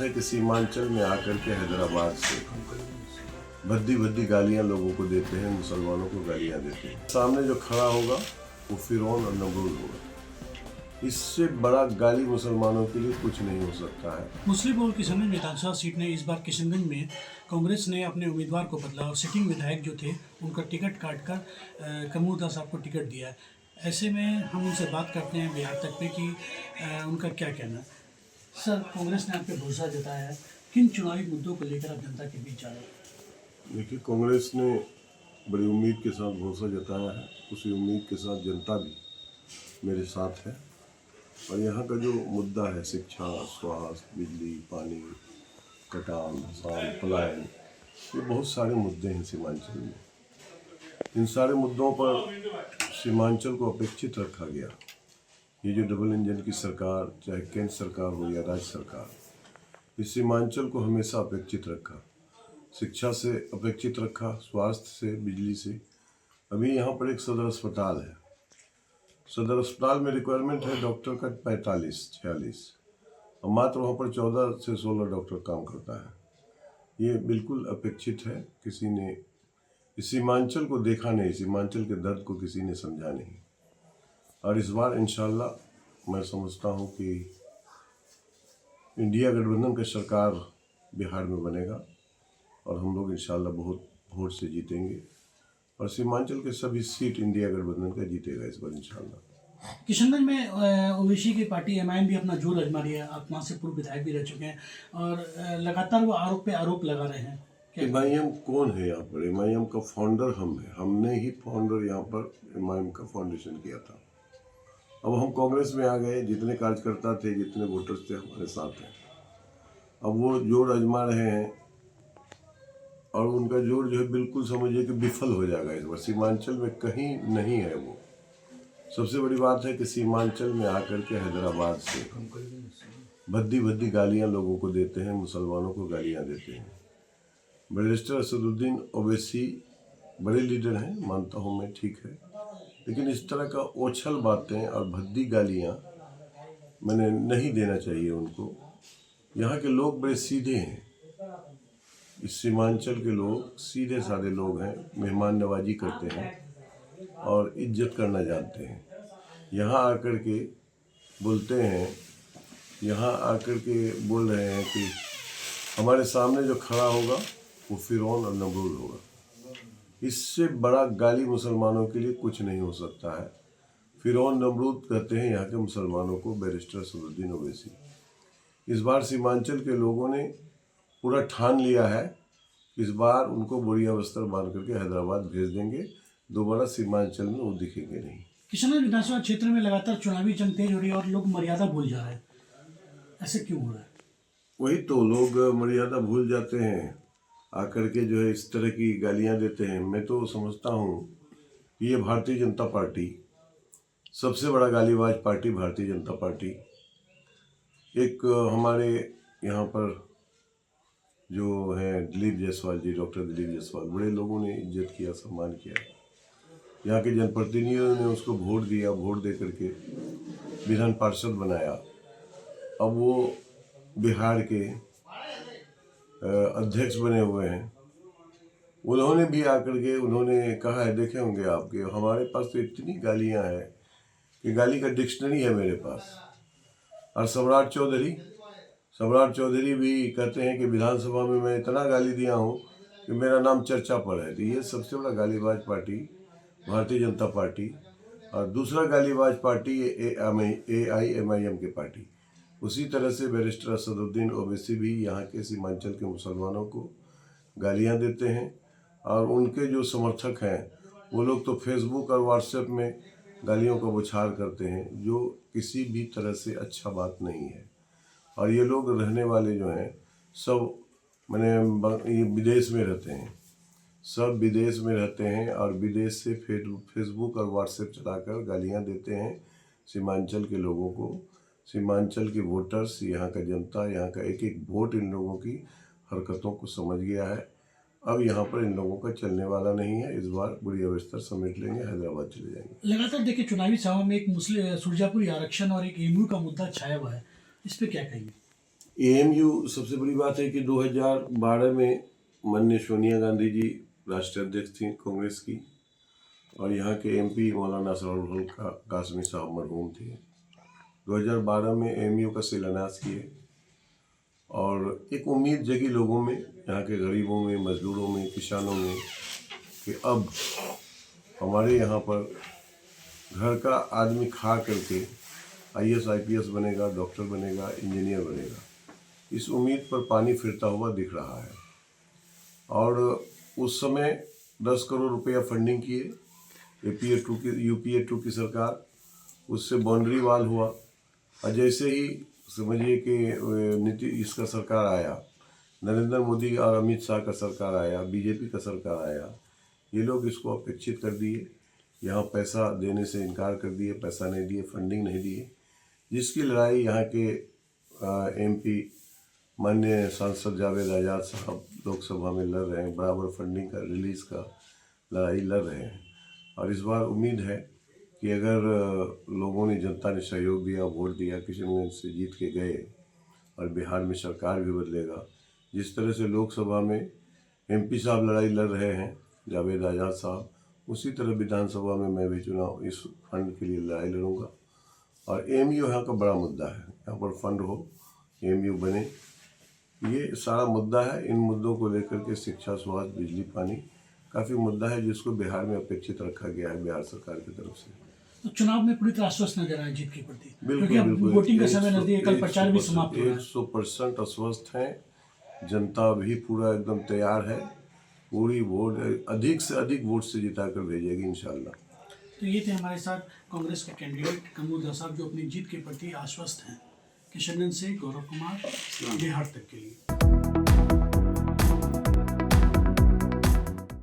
है कि सीमांचल में आकर के हैदराबाद से भद्दी भद्दी गालियां लोगों को देते हैं, मुसलमानों को गालियां देते हैं। सामने जो खड़ा होगा वो फिरौन और नमरूद होगा। इससे बड़ा गाली मुसलमानों के लिए कुछ नहीं हो सकता है। मुस्लिम और किशनगंज विधानसभा सीट ने इस बार किशनगंज में कांग्रेस ने अपने उम्मीदवार को बदला और सिटिंग विधायक जो थे उनका टिकट काटकर कमरूद साहब को टिकट दिया है। ऐसे में हम उनसे बात करते हैं बिहार तक पे कि उनका क्या कहना है। सर, कांग्रेस ने आप पे भरोसा जताया है, किन चुनावी मुद्दों को लेकर आप जनता के बीच जा रहे हैं? देखिए, कांग्रेस ने बड़ी उम्मीद के साथ भरोसा जताया है। उसी उम्मीद के साथ जनता भी मेरे साथ है। और यहाँ का जो मुद्दा है शिक्षा, स्वास्थ्य, बिजली, पानी, कटान, भसान, पलायन, ये बहुत सारे मुद्दे हैं सीमांचल में। इन सारे मुद्दों पर सीमांचल को अपेक्षित रखा गया। ये जो डबल इंजन की सरकार, चाहे केंद्र सरकार हो या राज्य सरकार, इस सीमांचल को हमेशा अपेक्षित रखा। शिक्षा से अपेक्षित रखा, स्वास्थ्य से, बिजली से। अभी यहाँ पर एक सदर अस्पताल है। सदर अस्पताल में रिक्वायरमेंट है डॉक्टर का 45-46 और मात्र वहाँ पर 14 से 16 डॉक्टर काम करता है। ये बिल्कुल अपेक्षित है। किसी ने इस सीमांचल को देखा नहीं, सीमांचल के दर्द को किसी ने समझा नहीं। और इस बार इंशाल्लाह मैं समझता हूँ कि इंडिया गठबंधन का सरकार बिहार में बनेगा और हम लोग इंशाल्लाह बहुत वोट से जीतेंगे और सीमांचल के सभी सीट इंडिया गठबंधन का जीतेगा इस बार इंशाल्लाह। किशनगंज में ओवैसी की पार्टी एमआईएम भी अपना जोर आजमा रही है। आप वहाँ से पूर्व विधायक भी रह चुके हैं और लगातार वो आरोप पे आरोप लगा रहे हैं। एमआईएम कौन है यहाँ पर? एमआईएम का फाउंडर हम हैं। हमने ही फाउंडर यहाँ पर एमआईएम का फाउंडेशन किया था। अब हम कांग्रेस में आ गए। जितने कार्यकर्ता थे, जितने वोटर्स थे, हमारे साथ हैं। अब वो जोर आजमा रहे हैं और उनका जोर जो है बिल्कुल समझिए कि विफल हो जाएगा इस बार। सीमांचल में कहीं नहीं है वो। सबसे बड़ी बात है कि सीमांचल में आकर के हैदराबाद से भद्दी भद्दी गालियां लोगों को देते हैं, मुसलमानों को गालियां देते हैं। बैरिस्टर असदुद्दीन ओवैसी बड़े लीडर हैं, मानता हूँ मैं, ठीक है, लेकिन इस तरह का ओछल बातें और भद्दी गालियां मैंने नहीं देना चाहिए उनको। यहाँ के लोग बड़े सीधे हैं। इस सीमांचल के लोग सीधे साधे लोग हैं, मेहमान नवाजी करते हैं और इज्जत करना जानते हैं। यहाँ आकर के बोलते हैं, यहाँ आकर के बोल रहे हैं कि हमारे सामने जो खड़ा होगा वो फिरौन और नमरूद होगा। इससे बड़ा गाली मुसलमानों के लिए कुछ नहीं हो सकता है। फिरौन नमरूद कहते हैं यहाँ के मुसलमानों को बैरिस्टर असदुद्दीन ओवैसी। इस बार सीमांचल के लोगों ने पूरा ठान लिया है। इस बार उनको बोरिया वस्त्र बांध करके हैदराबाद भेज देंगे। दोबारा सीमांचल में वो दिखेंगे नहीं। किशनगंज विधानसभा क्षेत्र में लगातार चुनावी जंग तेज हो रही है और लोग मर्यादा भूल जा रहे हैं। ऐसे क्यों हो रहा है? वही तो, लोग मर्यादा भूल जाते हैं, आकर के जो है इस तरह की गालियां देते हैं। मैं तो समझता हूँ कि ये भारतीय जनता पार्टी, सबसे बड़ा गालीबाज पार्टी भारतीय जनता पार्टी। एक हमारे यहाँ पर जो है दिलीप जायसवाल जी, डॉक्टर दिलीप जायसवाल, बड़े लोगों ने इज्जत किया, सम्मान किया। यहाँ के जनप्रतिनिधियों ने उसको वोट दिया, वोट दे करके विधान पार्षद बनाया। अब वो बिहार के अध्यक्ष बने हुए हैं। उन्होंने भी आकर के उन्होंने कहा है, देखे होंगे आपके, हमारे पास तो इतनी गालियाँ हैं कि गाली का डिक्शनरी है मेरे पास। और सम्राट चौधरी भी कहते हैं कि विधानसभा में मैं इतना गाली दिया हूँ कि मेरा नाम चर्चा पर है। तो ये सबसे बड़ा गालीबाज पार्टी भारतीय जनता पार्टी। और दूसरा गालीबाज पार्टी AIMIM की पार्टी। उसी तरह से बैरिस्टर असदुद्दीन ओवैसी भी यहाँ के सीमांचल के मुसलमानों को गालियाँ देते हैं और उनके जो समर्थक हैं वो लोग तो फेसबुक और व्हाट्सएप में गालियों का बौछार करते हैं, जो किसी भी तरह से अच्छा बात नहीं है। और ये लोग रहने वाले जो हैं सब ये विदेश में रहते हैं, सब विदेश में रहते हैं और विदेश से फेसबुक और व्हाट्सएप चलाकर गालियां देते हैं सीमांचल के लोगों को। सीमांचल के वोटर्स, यहाँ का जनता, यहाँ का एक एक वोट इन लोगों की हरकतों को समझ गया है। अब यहाँ पर इन लोगों का चलने वाला नहीं है। इस बार बुरी अवस्था समेट लेंगे, हैदराबाद चले जाएंगे। लगातार देखिए चुनावी सभा में एक मुस्लिम सुरजापुरी आरक्षण और एक एमयू का मुद्दा छाया हुआ है, इस पे क्या कहेंगे? एएमयू सबसे बड़ी बात है कि 2012 में माननीय सोनिया गांधी जी राष्ट्रीय अध्यक्ष थी कांग्रेस की, और यहाँ के एमपी मौलाना सरोवर का कासमी साहब मरहूम थे। 2012 में एएमयू का शिलान्यास किए और एक उम्मीद जगी लोगों में, यहाँ के गरीबों में, मजदूरों में, किसानों में, कि अब हमारे यहाँ पर घर का आदमी खा करके आईएएस आईपीएस बनेगा, डॉक्टर बनेगा, इंजीनियर बनेगा। इस उम्मीद पर पानी फिरता हुआ दिख रहा है। और उस समय 10 करोड़ रुपया फंडिंग किए यूपीए 2 की सरकार, उससे बाउंड्री वाल हुआ। और जैसे ही समझिए कि इसका सरकार आया, नरेंद्र मोदी और अमित शाह का सरकार आया, बीजेपी का सरकार आया, ये लोग इसको अपेक्षित कर दिए, यहाँ पैसा देने से इनकार कर दिए, पैसा नहीं दिए, फंडिंग नहीं दिए, जिसकी लड़ाई यहाँ के एमपी माननीय सांसद जावेद आज़ाद साहब लोकसभा में लड़ रहे हैं, बराबर फंडिंग का रिलीज़ का लड़ाई लड़ रहे हैं। और इस बार उम्मीद है कि अगर लोगों ने, जनता ने सहयोग दिया, वोट दिया, किशनगंज से जीत के गए और बिहार में सरकार भी बदलेगा, जिस तरह से लोकसभा में एमपी साहब लड़ाई लड़ रहे हैं जावेद आज़ाद साहब, उसी तरह विधानसभा में मैं भी चुनाव इस फंड के लिए लड़ाई लड़ूंगा। और एएमयू यहाँ का बड़ा मुद्दा है, यहाँ पर फंड हो, एएमयू बने, ये सारा मुद्दा है। इन मुद्दों को लेकर के शिक्षा, स्वास्थ्य, बिजली, पानी काफ़ी मुद्दा है, जिसको बिहार में अपेक्षित रखा गया है बिहार सरकार की तरफ से। तो चुनाव में पूरी तरह आश्वस्त नजर आए जीत के प्रति, बिल्कुल क्योंकि अब बिल्कुल, वोटिंग का समय नजदीक, कल प्रचार भी समाप्त हो रहा है। 100% आश्वस्त हैं, जनता भी पूरा एकदम तैयार है, पूरी वोट अधिक से अधिक वोट से जिता कर भेजेगी इंशाल्लाह। तो ये थे हमारे साथ कांग्रेस के कैंडिडेट कमरुद्दीन साहब, जो अपनी जीत के प्रति आश्वस्त हैं। किशनगंज से गौरव कुमार, बिहार तक के लिए।